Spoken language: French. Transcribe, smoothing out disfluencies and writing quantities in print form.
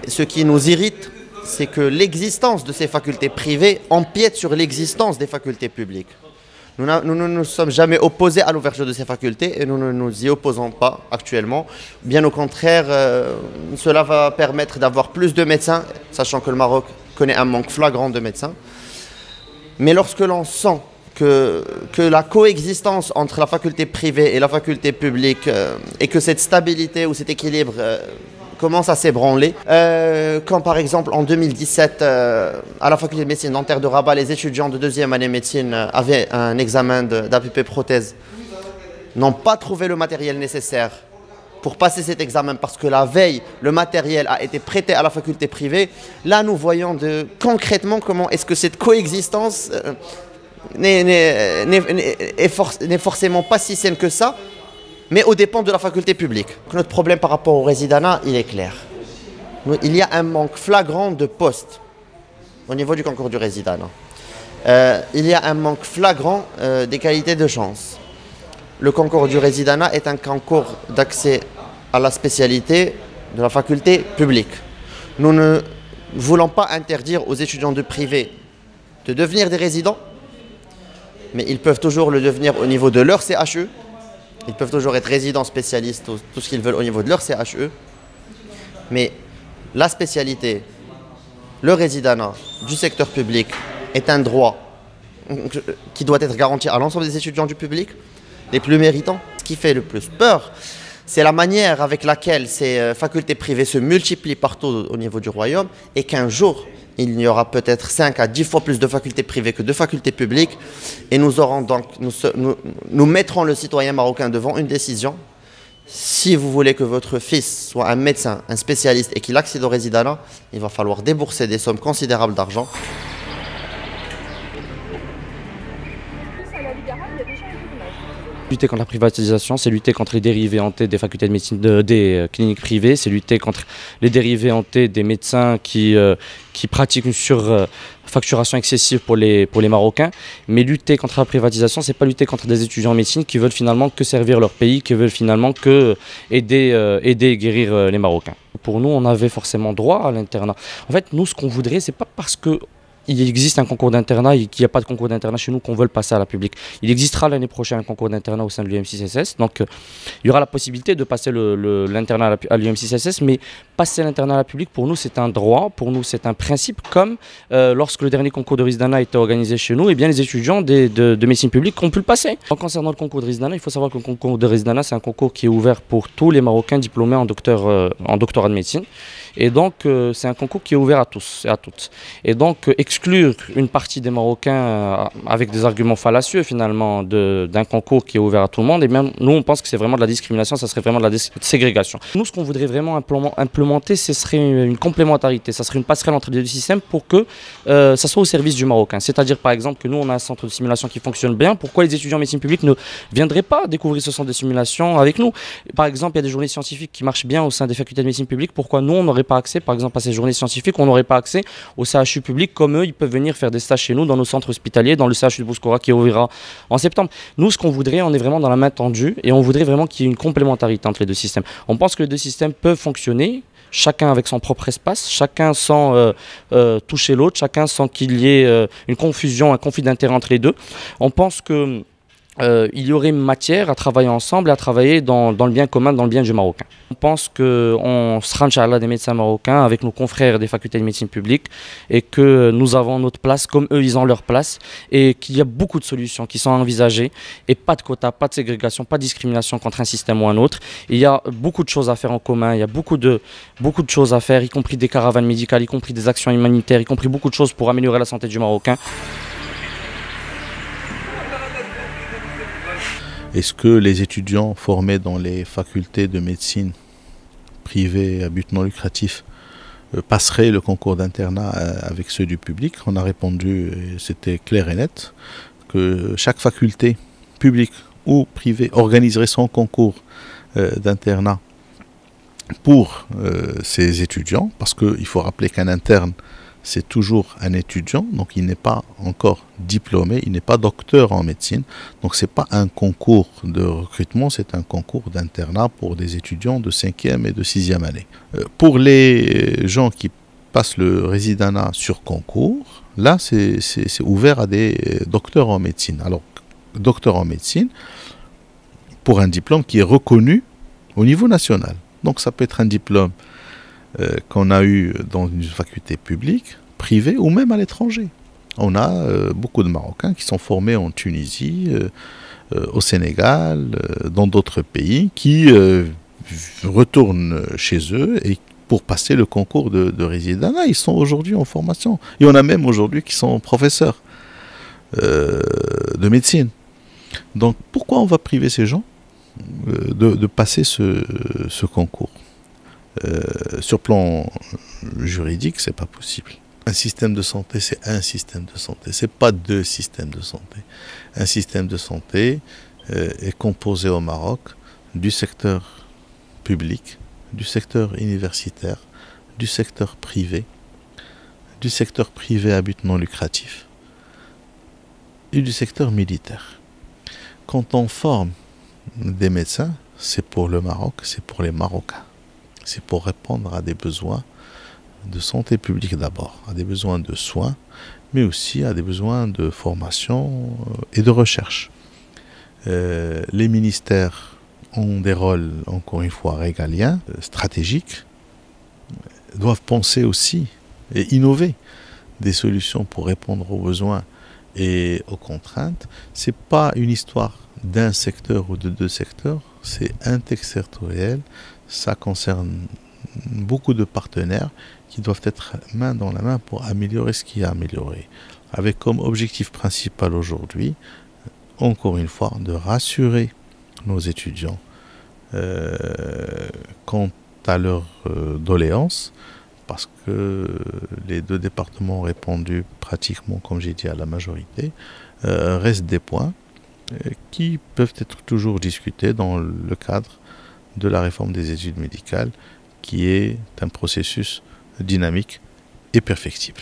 Ce qui nous irrite, c'est que l'existence de ces facultés privées empiète sur l'existence des facultés publiques. Nous ne nous sommes jamais opposés à l'ouverture de ces facultés et nous ne nous y opposons pas actuellement. Bien au contraire, cela va permettre d'avoir plus de médecins, sachant que le Maroc connaît un manque flagrant de médecins. Mais lorsque l'on sent que la coexistence entre la faculté privée et la faculté publique et que cette stabilité ou cet équilibre commence à s'ébranler. Quand par exemple en 2017, à la faculté de médecine dentaire de Rabat, les étudiants de deuxième année médecine avaient un examen d'APP prothèse, n'ont pas trouvé le matériel nécessaire pour passer cet examen parce que la veille, le matériel a été prêté à la faculté privée. Là, nous voyons concrètement comment est-ce que cette coexistence n'est forcément pas si saine que ça, mais aux dépens de la faculté publique. Notre problème par rapport au résidanat, il est clair. Il y a un manque flagrant de postes au niveau du concours du résidanat. Il y a un manque flagrant des qualités de chance. Le concours du résidanat est un concours d'accès à la spécialité de la faculté publique. Nous ne voulons pas interdire aux étudiants de privé de devenir des résidents, mais ils peuvent toujours le devenir au niveau de leur CHE. Ils peuvent toujours être résidents, spécialistes, tout ce qu'ils veulent au niveau de leur CHE. Mais la spécialité, le résidanat du secteur public est un droit qui doit être garanti à l'ensemble des étudiants du public, les plus méritants. Ce qui fait le plus peur, c'est la manière avec laquelle ces facultés privées se multiplient partout au niveau du royaume et qu'un jour, il y aura peut-être 5 à 10 fois plus de facultés privées que de facultés publiques et nous mettrons le citoyen marocain devant une décision. Si vous voulez que votre fils soit un médecin, un spécialiste et qu'il accède au résidanat, il va falloir débourser des sommes considérables d'argent. Lutter contre la privatisation, c'est lutter contre les dérivés hantés des facultés de médecine des cliniques privées, c'est lutter contre les dérivés hantés des médecins qui pratiquent une surfacturation excessive pour les Marocains. Mais lutter contre la privatisation, c'est pas lutter contre des étudiants en médecine qui veulent finalement que servir leur pays, qui veulent finalement que aider et guérir les Marocains. Pour nous, on avait forcément droit à l'internat. En fait, nous, ce qu'on voudrait, c'est pas parce que il existe un concours d'internat et qu'il n'y a pas de concours d'internat chez nous qu'on veut le passer à la publique. Il existera l'année prochaine un concours d'internat au sein de l'UM6SS. Donc il y aura la possibilité de passer l'internat à l'UM6SS, mais passer l'internat à la publique, pour nous, c'est un droit, pour nous, c'est un principe, comme lorsque le dernier concours de résidanat a été organisé chez nous, et bien les étudiants de médecine publique ont pu le passer. En concernant le concours de résidanat, il faut savoir que le concours de résidanat, c'est un concours qui est ouvert pour tous les Marocains diplômés en doctorat de médecine. Et donc, c'est un concours qui est ouvert à tous et à toutes. Et donc, exclure une partie des Marocains avec des arguments fallacieux, finalement, d'un concours qui est ouvert à tout le monde, et même nous, on pense que c'est vraiment de la discrimination, ça serait vraiment de la ségrégation. Nous, ce qu'on voudrait vraiment implémenter, ce serait une complémentarité, ça serait une passerelle entre les deux systèmes pour que ça soit au service du Marocain. C'est-à-dire, par exemple, que nous, on a un centre de simulation qui fonctionne bien, pourquoi les étudiants en médecine publique ne viendraient pas découvrir ce centre de simulation avec nous? Par exemple, il y a des journées scientifiques qui marchent bien au sein des facultés de médecine publique, pourquoi nous, on n'aurait pas accès, par exemple, à ces journées scientifiques, on n'aurait pas accès au CHU public comme eux, ils peuvent venir faire des stages chez nous dans nos centres hospitaliers, dans le CHU de Bouskoura qui ouvrira en septembre. Nous, ce qu'on voudrait, on est vraiment dans la main tendue et on voudrait vraiment qu'il y ait une complémentarité entre les deux systèmes. On pense que les deux systèmes peuvent fonctionner, chacun avec son propre espace, chacun sans toucher l'autre, chacun sans qu'il y ait une confusion, un conflit d'intérêts entre les deux. On pense que il y aurait matière à travailler ensemble et à travailler dans le bien commun, dans le bien du Marocain. On pense qu'on sera, Inch'Allah, des médecins marocains avec nos confrères des facultés de médecine publique et que nous avons notre place comme eux, ils ont leur place et qu'il y a beaucoup de solutions qui sont envisagées et pas de quotas, pas de ségrégation, pas de discrimination contre un système ou un autre. Il y a beaucoup de choses à faire en commun, il y a beaucoup de choses à faire, y compris des caravanes médicales, y compris des actions humanitaires, y compris beaucoup de choses pour améliorer la santé du Marocain. Est-ce que les étudiants formés dans les facultés de médecine privées à but non lucratif passeraient le concours d'internat avec ceux du public? On a répondu, c'était clair et net, que chaque faculté publique ou privée organiserait son concours d'internat pour ses étudiants, parce qu'il faut rappeler qu'un interne c'est toujours un étudiant, donc il n'est pas encore diplômé, il n'est pas docteur en médecine. Donc ce n'est pas un concours de recrutement, c'est un concours d'internat pour des étudiants de 5e et de 6e année. Pour les gens qui passent le résidanat sur concours, là c'est ouvert à des docteurs en médecine. Alors, docteur en médecine, pour un diplôme qui est reconnu au niveau national. Donc ça peut être un diplôme qu'on a eu dans une faculté publique, privée ou même à l'étranger. On a beaucoup de Marocains qui sont formés en Tunisie, au Sénégal, dans d'autres pays, qui retournent chez eux et pour passer le concours de résidanat, ils sont aujourd'hui en formation. Il y en a même aujourd'hui qui sont professeurs de médecine. Donc pourquoi on va priver ces gens de passer ce concours? Sur plan juridique, c'est pas possible. Un système de santé, c'est un système de santé. C'est pas deux systèmes de santé. Un système de santé est composé au Maroc du secteur public, du secteur universitaire, du secteur privé à but non lucratif et du secteur militaire. Quand on forme des médecins, c'est pour le Maroc, c'est pour les Marocains. C'est pour répondre à des besoins de santé publique d'abord, à des besoins de soins, mais aussi à des besoins de formation et de recherche. Les ministères ont des rôles, encore une fois, régaliens, stratégiques, doivent penser aussi et innover des solutions pour répondre aux besoins et aux contraintes. Ce n'est pas une histoire d'un secteur ou de deux secteurs, c'est intersectoriel. Ça concerne beaucoup de partenaires qui doivent être main dans la main pour améliorer ce qui est amélioré. Avec comme objectif principal aujourd'hui, encore une fois, de rassurer nos étudiants quant à leur doléance, parce que les deux départements ont répondu pratiquement, comme j'ai dit, à la majorité. Restent des points qui peuvent être toujours discutés dans le cadre de la réforme des études médicales, qui est un processus dynamique et perfectible.